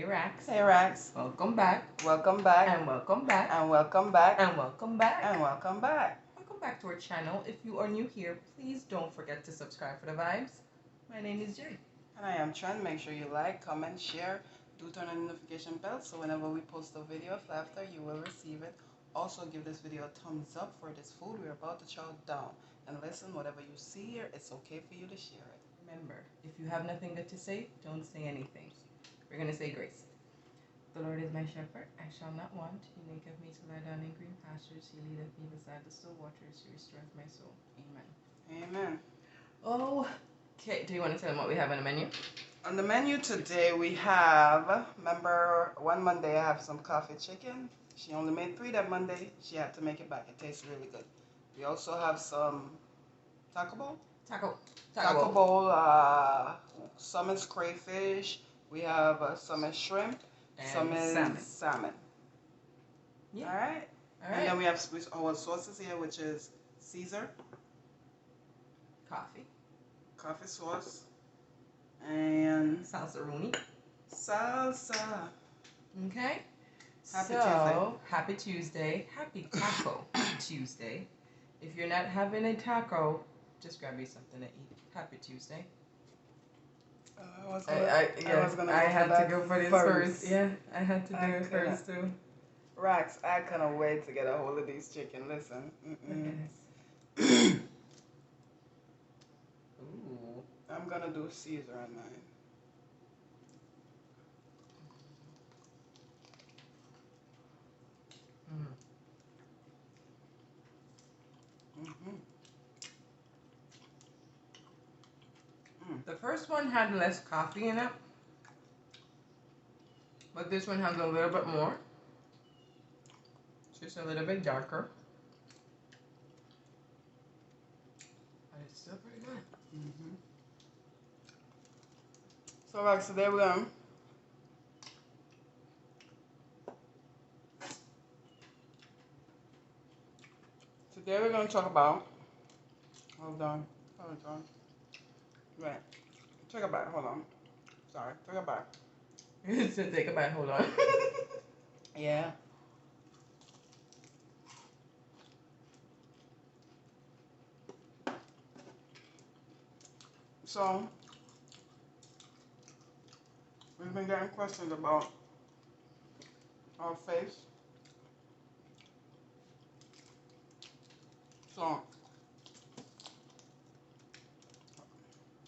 Rax. Hey Rax. Welcome back. Welcome back. And welcome back. And welcome back. And welcome back. And welcome back. Welcome back to our channel. If you are new here, please don't forget to subscribe for the vibes. My name is Jay. And I am Trent. Make sure you like, comment, share. Do turn on the notification bell so whenever we post a video of laughter, you will receive it. Also give this video a thumbs up for this food we're about to chow down. And listen, whatever you see here, it's okay for you to share it. Remember, if you have nothing good to say, don't say anything. We're going to say grace. The Lord is my shepherd, I shall not want. He maketh me to lie down in green pastures. He leadeth me beside the still waters. He restoreth my soul. Amen. Amen. Okay, do you want to tell them what we have on the menu? On the menu today we have, remember one Monday I have some coffee chicken. She only made 3 that Monday. She had to make it back. It tastes really good. We also have some taco bowl. Taco bowl, some is crayfish. We have some is shrimp. And some is salmon. Yeah. Alright. And then we have our sauces here, which is Caesar. Coffee sauce. And Salsa Rooney. Salsa. Okay. Happy Tuesday. Happy Tuesday. Happy Taco Tuesday. If you're not having a taco, just grab you something to eat. Happy Tuesday. I had to go for this first. Yeah, I had to do it first too. Rax, I cannot wait to get a hold of these chicken. Listen. Ooh. I'm gonna do Caesar on mine. The first one had less coffee in it, but this one has a little bit more. It's just a little bit darker, but it's still pretty good. So Rax, today we're going. Today we're going to talk about. Hold on. Right. Take a bite. Hold on. Sorry. Take a bite. You said take a bite. Hold on. Yeah. So, we've been getting questions about our face. So,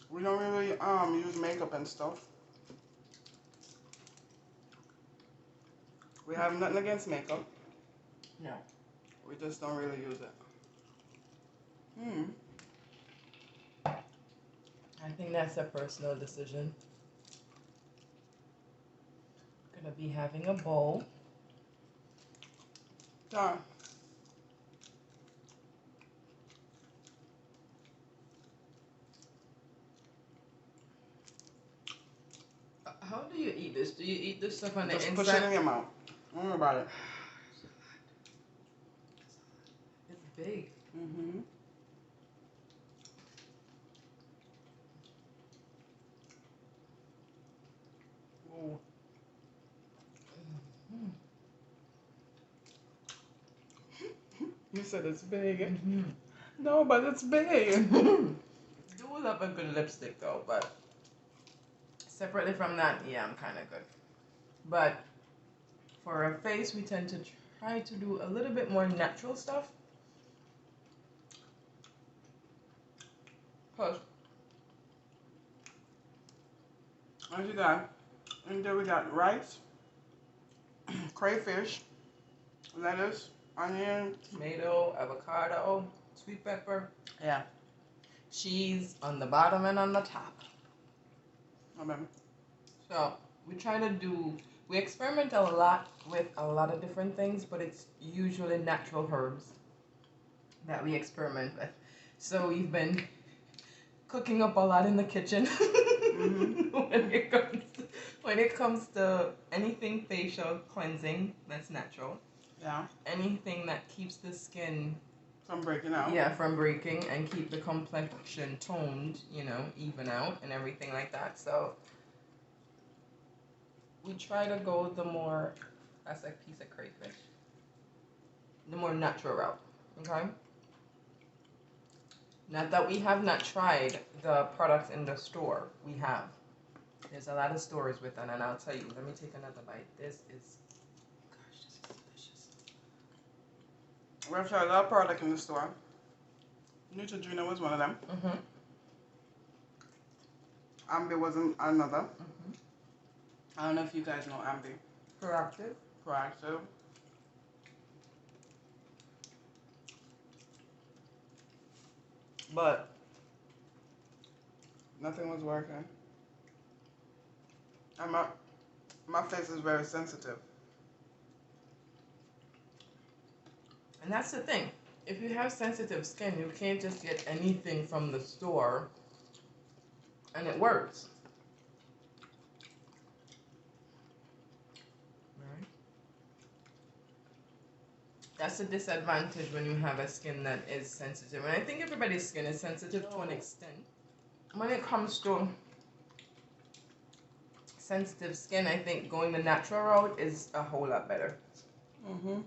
we don't really use makeup and stuff. We have nothing against makeup. No. We just don't really use it. I think that's a personal decision. Gonna be having a bowl. Done. How do you eat this? Do you eat this stuff on the inside? Just push it in your mouth. Don't worry about it. It's big. Ooh. You said it's big. No, but it's big. Do love a good lipstick though, but separately from that, yeah, I'm kind of good. But for our face, we tend to try to do a little bit more natural stuff. Push. As you got, and then we got rice, crayfish, lettuce, onion, Tomato, avocado, sweet pepper. Yeah. Cheese on the bottom and on the top. Amen. So we experiment a lot with a lot of different things, but it's usually natural herbs that we experiment with. So we've been cooking up a lot in the kitchen when it comes to anything facial cleansing that's natural. Yeah. Anything that keeps the skin from breaking out. Yeah, from breaking and keep the complexion toned, even out and everything like that. So we try to go the more, that's a piece of crayfish, the more natural route, okay? Not that we have not tried the products in the store, we have. There's a lot of stores with them, and I'll tell you, let me take another bite. This is, gosh, this is delicious. We've tried a lot of product in the store. Neutrogena was one of them. Mm-hmm. Ambi was another. Mm-hmm. I don't know if you guys know Ambi. Proactive. Proactive. But nothing was working. And my face is very sensitive. And that's the thing. If you have sensitive skin, you can't just get anything from the store and it works. Right? That's a disadvantage when you have a skin that is sensitive. And I think everybody's skin is sensitive to an extent. When it comes to sensitive skin, I think going the natural route is a whole lot better. Mm-hmm.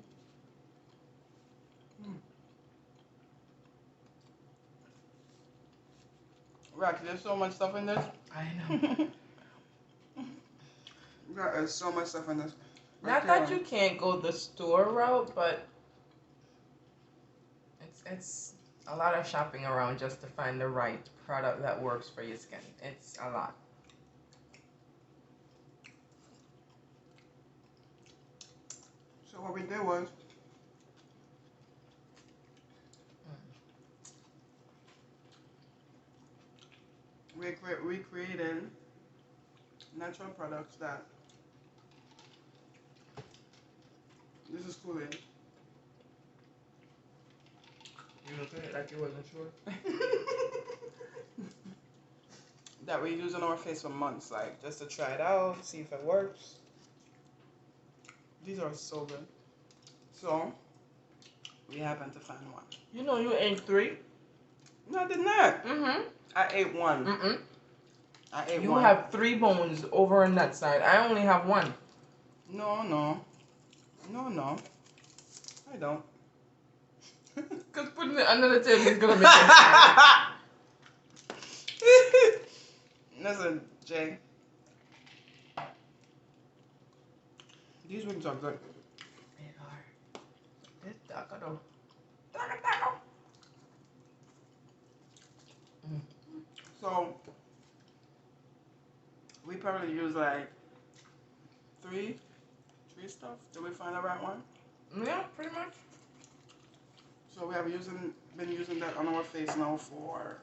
Rocky, there's so much stuff in this. I know. There's so much stuff in this. Not that you can't go the store route, but it's a lot of shopping around just to find the right product that works for your skin. It's a lot. So what we did was we created natural products that this is cool. You look at it like you wasn't sure. That we use on our face for months, like just to try it out, see if it works. These are so good. So we happened to find one. You know you ate 3? No, I did not. Mm-hmm. I ate one. Mm-mm. I ate You one. have 3 bones over on that side. I only have 1. No. I don't. Because putting it under the table is going to make it hard. Listen, Jay. These wings are good. They are. It's taco though. Taco. So we probably use like three stuff. Did we find the right one? Yeah, pretty much. So we have been using that on our face now for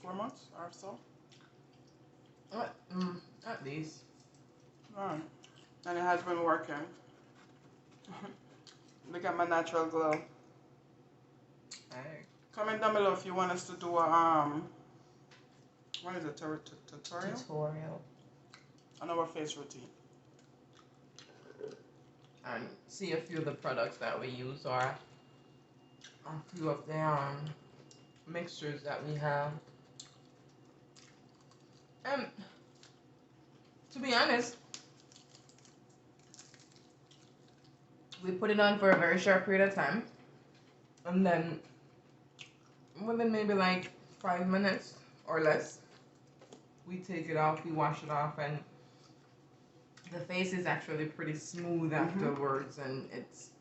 4 months or so. At least. Alright. And it has been working. Look at my natural glow. Hey. Comment down below if you want us to do a what is it, tutorial on our face routine. And see a few of the products that we use or a few of the mixtures that we have. And to be honest, we put it on for a very short period of time, and then within maybe like 5 minutes or less, we take it off, we wash it off, and the face is actually pretty smooth afterwards, and it's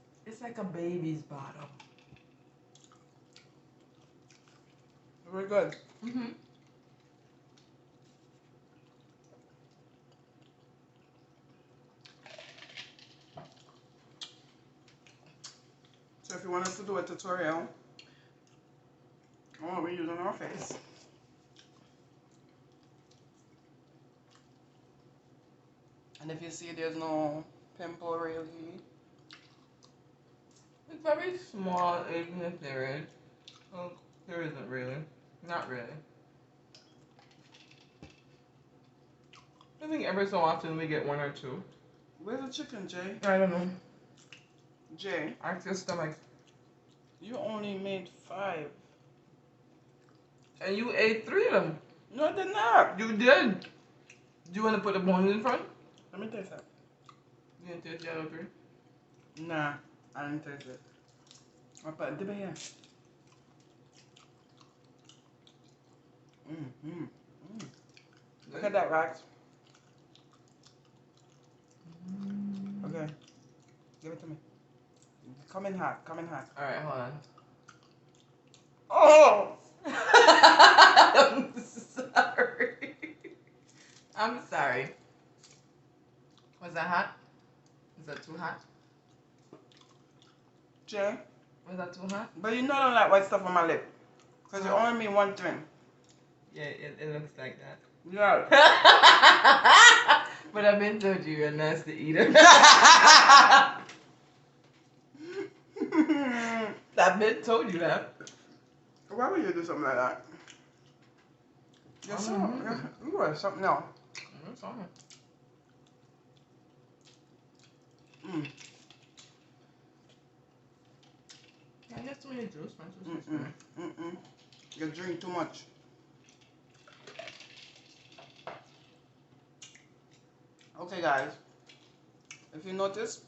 like a baby's bottom. Very good. So if you want us to do a tutorial on what we use on our face, and if you see there's no pimple really, It's very small, even if there is. Well, there isn't really. Not really. I think every so often we get 1 or 2. where's the chicken, Jay? I don't know. Jay, Ask your stomach. you only made 5. And you ate 3 of them. No, I did not. You did. Do you want to put the bones in front? Let me taste that. You didn't taste the other three? Nah, I didn't taste it. I'll put it here. Look at that, Rax. Okay, give it to me. Come in hot, come in hot. Alright, hold on. Oh! I'm sorry. I'm sorry. Was that hot? Is that too hot? Jay? Was that too hot? But you know I don't like white stuff on my lip. Because you only mean one thing. Yeah, it looks like that. Yeah. But I've been told you're a nasty eater. I've been told you that. Why would you do something like that? You are something else. What's on it? I guess too many juice, man. You drink too much. Okay, guys. If you notice,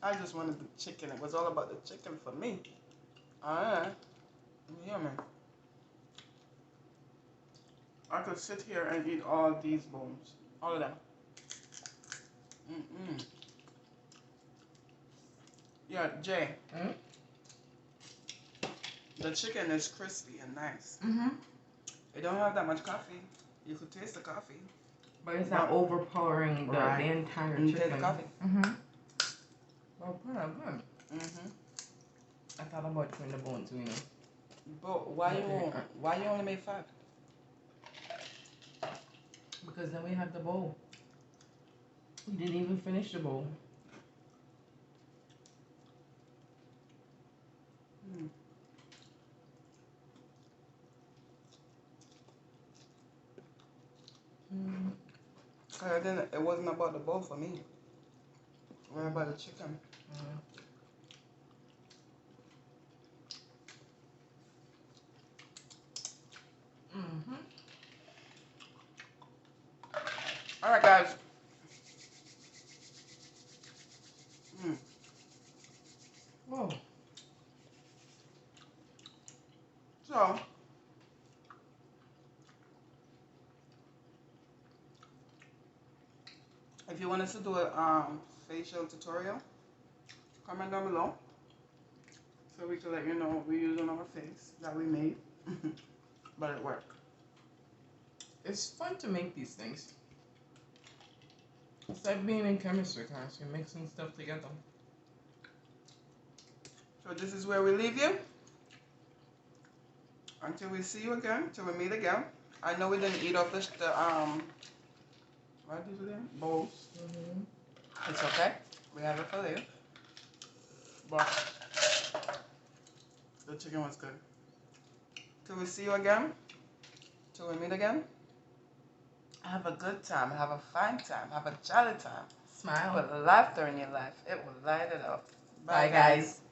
I just wanted the chicken. It was all about the chicken for me. Alright. You hear me? I could sit here and eat all these bones. All of them. Yeah, Jay. The chicken is crispy and nice. It don't have that much coffee. You could taste the coffee. But it's not overpowering the entire chicken. Taste the coffee. Well, good. I thought about chewing the bone too, you know. But why you only made 5? Because then we had the bowl. We didn't even finish the bowl. It wasn't about the bowl for me. It was about the chicken. Alright, guys. Whoa. So, if you want us to do a facial tutorial, comment down below so we can let you know what we use on our face that we made. But it worked. It's fun to make these things. It's like being in chemistry class. You're mixing stuff together. So this is where we leave you. Until we see you again, until we meet again. I know we didn't eat off what did you do? Bowls. It's okay. We have it for you. But the chicken was good. Till we see you again. Till we meet again. Have a good time. Have a fine time. Have a jolly time. Smile. Put laughter in your life. It will light it up. Bye, guys.